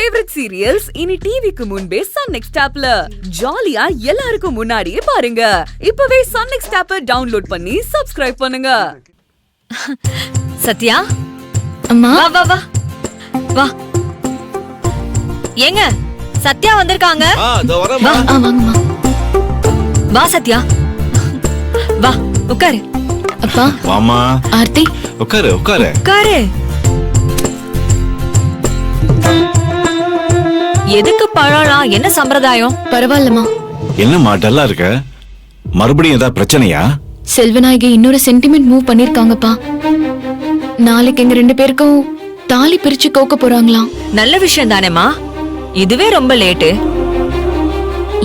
Favourite serials இனி டிவிக்கு முன்பே சன் நெக்ஸ்ட் ஆப்ல ஜாலியா எல்லாருக்கும் முன்னாடியே பாருங்க. இப்பவே சன் நெக்ஸ்ட் ஆப்பை டவுன்லோட் பண்ணி சப்ஸ்கிரைப் பண்ணுங்க. சத்யா, அம்மா வா வா வா வா. ஏங்க சத்யா வந்திருக்காங்க. வாங்கம்மா. வா சத்யா, வா உட்காரு. அப்பா வாமா. ஆர்த்தி உட்காரு உட்காரு உட்காரு. எதுக்கு பழலாம்? என்ன சம்பிரதாயம்? பரவாயில்லம்மா. என்னம்மா டல்லா இருக்க? மறுபடியும் ஏதாவது பிரச்சனையா? செல்வநாயகி இன்னொரு சென்டிமெண்ட் மூவ் பண்ணிருக்காங்கப்பா. நாளைக்கு எங்க 2 பேருக்கும் தாலி பிரிச்சு கோக்க போறாங்களாம். நல்ல விஷயம் தானேமா. இதுவே ரொம்ப லேட்டு.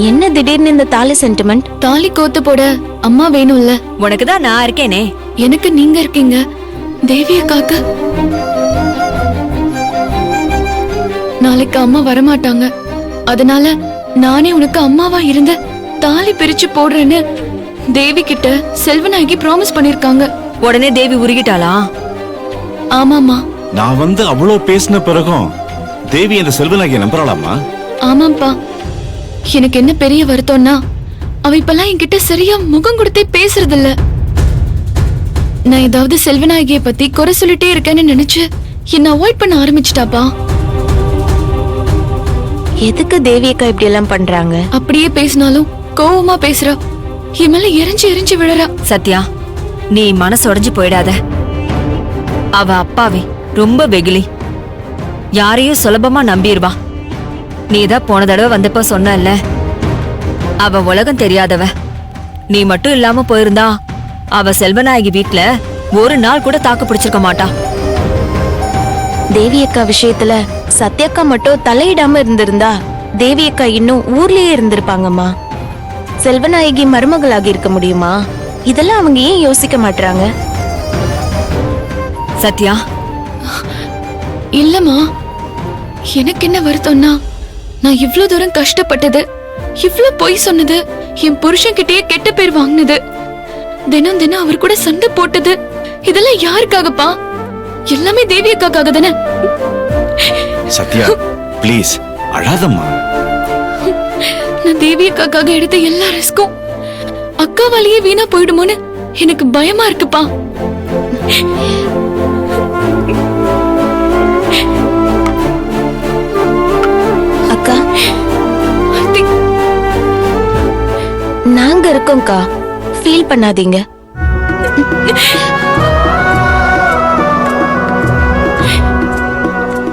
என்ன திடீர்னு இந்த தாலி சென்டிமெண்ட்? தாலி கோத்து போட அம்மா வேணும்ல. உனக்கு தான் நான் இருக்கேனே. எனக்கு நீங்க இருக்கீங்க. தேவிய காக்க நாளைக்கு அம்மா வரமாட்டாங்க. அதனால நானே உனக்கு அம்மாவா இருந்து தாலி பிரிச்சு போடுறேன்னு தேவி கிட்ட செல்வநாயகி ப்ராமிஸ் பண்ணிருக்காங்க. உடனே தேவி உருகிட்டாளா? ஆமாமா. நான் வந்து அவ்வளவு பேசின பிறகும் தேவி அந்த செல்வநாயகியை நம்புறாளாமா? ஆமாப்பா. எனக்கு என்ன பெரிய வருத்தம்னா அவ இப்பெல்லாம் என்கிட்ட சரியா முகம் கொடுத்தே பேசுறது இல்ல. நான் ஏதாவது செல்வநாயகிய பத்தி குறை சொல்லிட்டே இருக்கேன்னு நினைச்சு என்ன அவாய்ட் பண்ண ஆரம்பிச்சிட்டாப்பா. எதுக்கு தேவி அக்கா இப்படி எல்லாம் பண்றாங்க? அப்படியே பேசினாலும் கோவமா பேசுறா. என் மேல எரிஞ்சு எரிஞ்சு விழறா. சத்யா, நீ மனசு உடைஞ்சு போயிடாத. அவ அப்பாவே ரொம்ப வெகுளி. யாரையும் சுலபமா நம்பிடுவா. நீதான் போன தடவை வந்தப்ப சொன்னல்ல, அவ உலகம் தெரியாதவ. நீ மட்டும் இல்லாம போயிருந்தா அவ செல்வநாயகி வீட்ல ஒரு நாள் கூட தாக்கு பிடிச்சிருக்க மாட்டா. தேவி அக்கா விஷயத்துல சத்யாக்கா மட்டும் தலையிடாம இருந்திருந்தா தேவி அக்கா இன்னும் ஊர்லயே இருந்திருப்பாங்கம்மா. செல்வநாயகி மருமகளாகி இருக்க முடியுமா? இதெல்லாம் அவங்க ஏன் யோசிக்க மாட்டாங்க? சத்யா, இல்லம்மா, எனக்கு என்ன வருத்தம்னா நான் இவ்ளோ தூரம் கஷ்டப்பட்டது, இவ்ளோ பொய் சொன்னது, என் புருஷன் கிட்டயே கெட்ட பேர் வாங்கினது, தினம் தினம் அவர் கூட சண்டை போட்டது, இதெல்லாம் யாருக்காகப்பா? எல்லாமே தேவி அக்காக்காக தானே. சத்யா ப்ளீஸ் அழாதம்மா. நான் தேவி அக்காக்காக எடுத்த எல்லா ரிஸ்க்கும் அக்காவாலேயே வீணா போயிடுமோன்னு எனக்கு பயமா இருக்குப்பா. அக்கா, நாங்க இருக்கோம்க்கா, ஃபீல் பண்ணாதீங்க.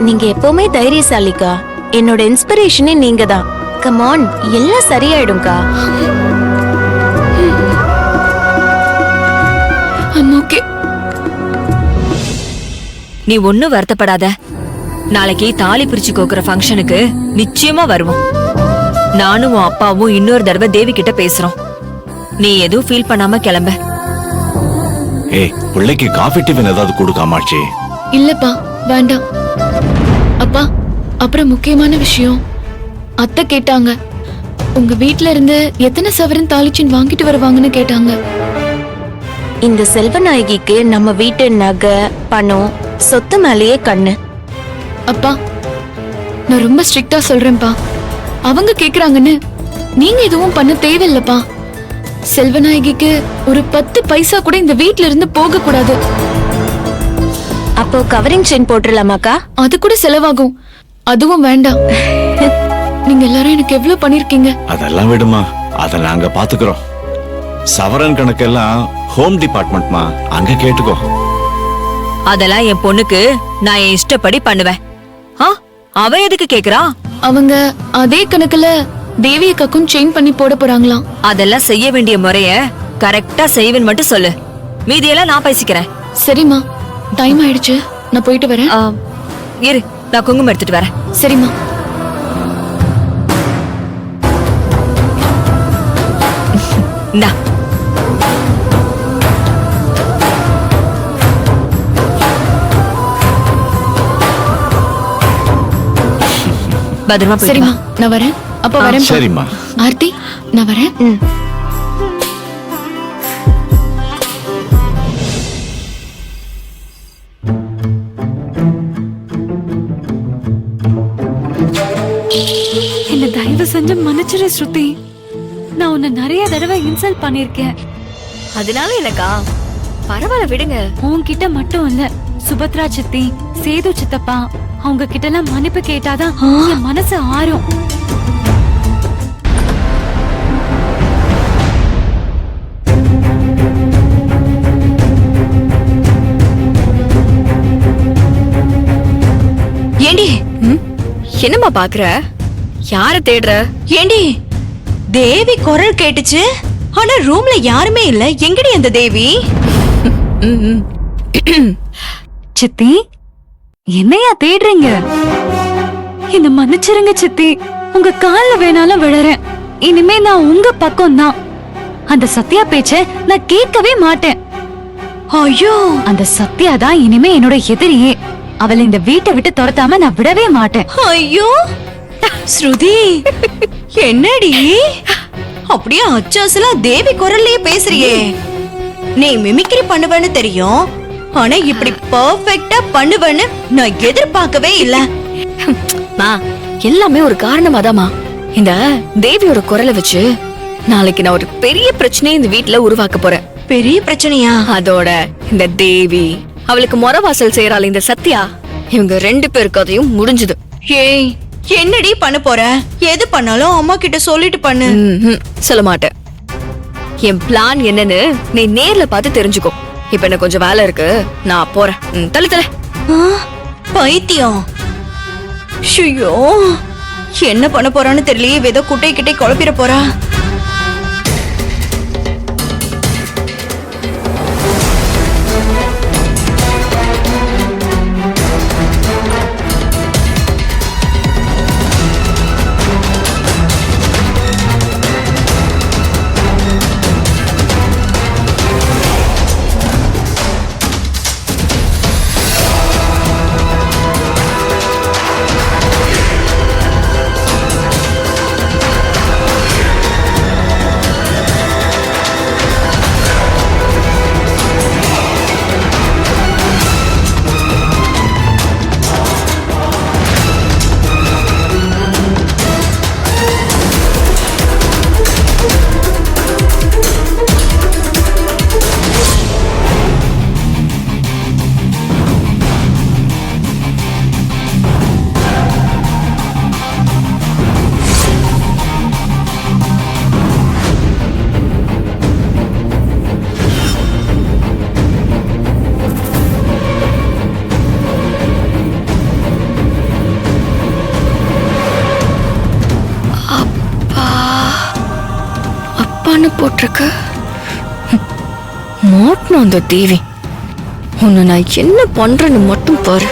நீங்க எப்பவுமே தைரியசாலிக்கா. என்னோட இன்ஸ்பிரேஷனே நீங்க தான். கம் ஆன், எல்லாம் சரியாயிடும்க்கா. ஓகே. நீ ஒண்ணும் வருத்தப்படாத. நாளைக்கு தாலி பிரிச்சு கோக்குற ஃபங்க்ஷனுக்கு நிச்சயமா வருவோம். நானும் உன் அப்பாவும் இன்னொரு தடவை தேவி கிட்ட பேசுறோம். நீ எதுவும் ஃபீல் பண்ணாம கிளம்ப. ஏய், பிள்ளைக்கு காஃபி டிஃபன் ஏதாவது கொடு காமாட்சி. இல்லப்பா, வேண்டாம். அப்பா, அப்புறம் முக்கியமான விஷயம். அத்தை கேட்டாங்க, உங்க வீட்ல இருந்து எத்தனை சவரன் தாலிச்சின் வாங்கிட்டு வருவாங்கன்னு கேட்டாங்க. இந்த செல்வநாயகிக்கு நம்ம வீட்டு நகை, பணம், சொத்து மேலேயே கண்ணு. அப்பா, நான் ரொம்ப ஸ்ட்ரிக்ட்டா சொல்றேன்ப்பா. அவங்க கேக்குறாங்கன்னு நீங்க எதுவும் பண்ண தேவையில்லப்பா. செல்வநாயகிக்கு ஒரு 10 பைசா கூட இந்த வீட்ல இருந்து போக கூடாது. அப்போ கவரிங் செயின் போட்டுடலாமாக்கா? அது கூட செலவாகும். அதுவும் வேண்டாம். நீங்க எல்லாரும் எனக்கு எவ்வளவு பண்ணிருக்கீங்க. அதெல்லாம் விடுமா, அத நாங்க பாத்துக்கிறோம். சவரன் கணக்கெல்லாம் ஹோம் டிபார்ட்மெண்ட்மா, அங்க கேட்டுக்கோ. அதெல்லாம் என் பொண்ணுக்கு நான் என் இஷ்டப்படி பண்ணுவேன். அவ எதுக்கு கேக்குறா? அவங்க அதே கணக்குல தேவி அக்காக்கும் செயின் பண்ணி போட போறாங்களாம். அதெல்லாம் செய்ய வேண்டிய முறைய கரெக்டா செய்வேன் மட்டும் சொல்லு. மீதியெல்லாம் நான் பேசிக்கிறேன். சரிம்மா, டைம் ஆயிடுச்சு, நான் போயிட்டு வரேன். இரு, நான் குங்குமம் எடுத்துட்டு வரேன். சரிம்மா. இந்தா. பத்திரமா போயிட்டு சரிம்மா, வா. நான் வரேன். அப்ப வரேன். சரிம்மா. ஆர்த்தி, நான் வரேன். தயவு செஞ்சு மன்னிச்சிரு ஸ்ருதி. நான் உன்னை நிறைய தடவை இன்சல்ட் பண்ணிருக்கேன். அதனால எனக்கா? பரவாயில்ல விடுங்க. உன்கிட்ட மட்டும் இல்ல, சுபத்ரா சித்தி, சேது சித்தப்பா அவங்க கிட்ட எல்லாம் மன்னிப்பு கேட்டாதான் என் மனசு ஆறும். ஏண்டி என்னம்மா பாக்குற? யார தேடுற? ஏண்டி தேவி குரல் கேட்டுச்சு, ஆனா ரூம்ல யாருமே இல்ல. எங்கடி அந்த தேவி? சித்தி, என்னையா தேடுறீங்க? என்ன மன்னிச்சிருங்க சித்தி, உங்க கால்ல வேணாலும் விழறேன். இனிமே நான் உங்க பக்கம் தான். அந்த சத்யா பேச்ச நான் கேட்கவே மாட்டேன். ஐயோ, அந்த சத்யா தான் இனிமே என்னோட எதிரியே. அவளை இந்த வீட்டை விட்டு துரத்தாம நான் விடவே மாட்டேன். ஐயோ ஸ்ருதி, என்னடி அப்படியே அச்சாசலா தேவி குரல்லையே பேசுறியே? நீ மிமிக்ரி பண்ணுவேன்னு தெரியும், ஆனா இப்படி பெர்ஃபெக்ட்டா பண்ணுவேன்னு நான் எதிர்பார்க்கவே இல்ல. மா, எல்லாமே ஒரு காரணமாதாமா. இந்த தேவியோட குரலை வச்சு நாளைக்கு நான் ஒரு பெரிய பிரச்சனையை இந்த வீட்டுல உருவாக்க போறேன். பெரிய பிரச்சனையா? அதோட இந்த தேவி, அவளுக்கு மொரவாசல் செய்யறாள் இந்த சத்யா, இவங்க 2 பேர் கதையும் முடிஞ்சது. ஏய், என்னடி பண்ண போற? எது பண்ணாலும் அம்மா கிட்ட சொல்லிட்டு பண்ணு. சொல்ல மாட்டேன். என் பிளான் என்னன்னு நீ நேர்ல பார்த்து தெரிஞ்சுக்கோ. இப்ப எனக்கு கொஞ்சம் வேலை இருக்கு, நான் போறேன். தள்ளி தலை. பைத்தியம். ஷியோ, என்ன பண்ண போறான்னு தெரியலையே. ஏதோ குட்டை கிட்டே குழப்பிட போறா. போட்டிருக்கு. மாட்டணும் அந்த தேவி. உன்னை நான் என்ன பண்றேன்னு மட்டும் பாரு.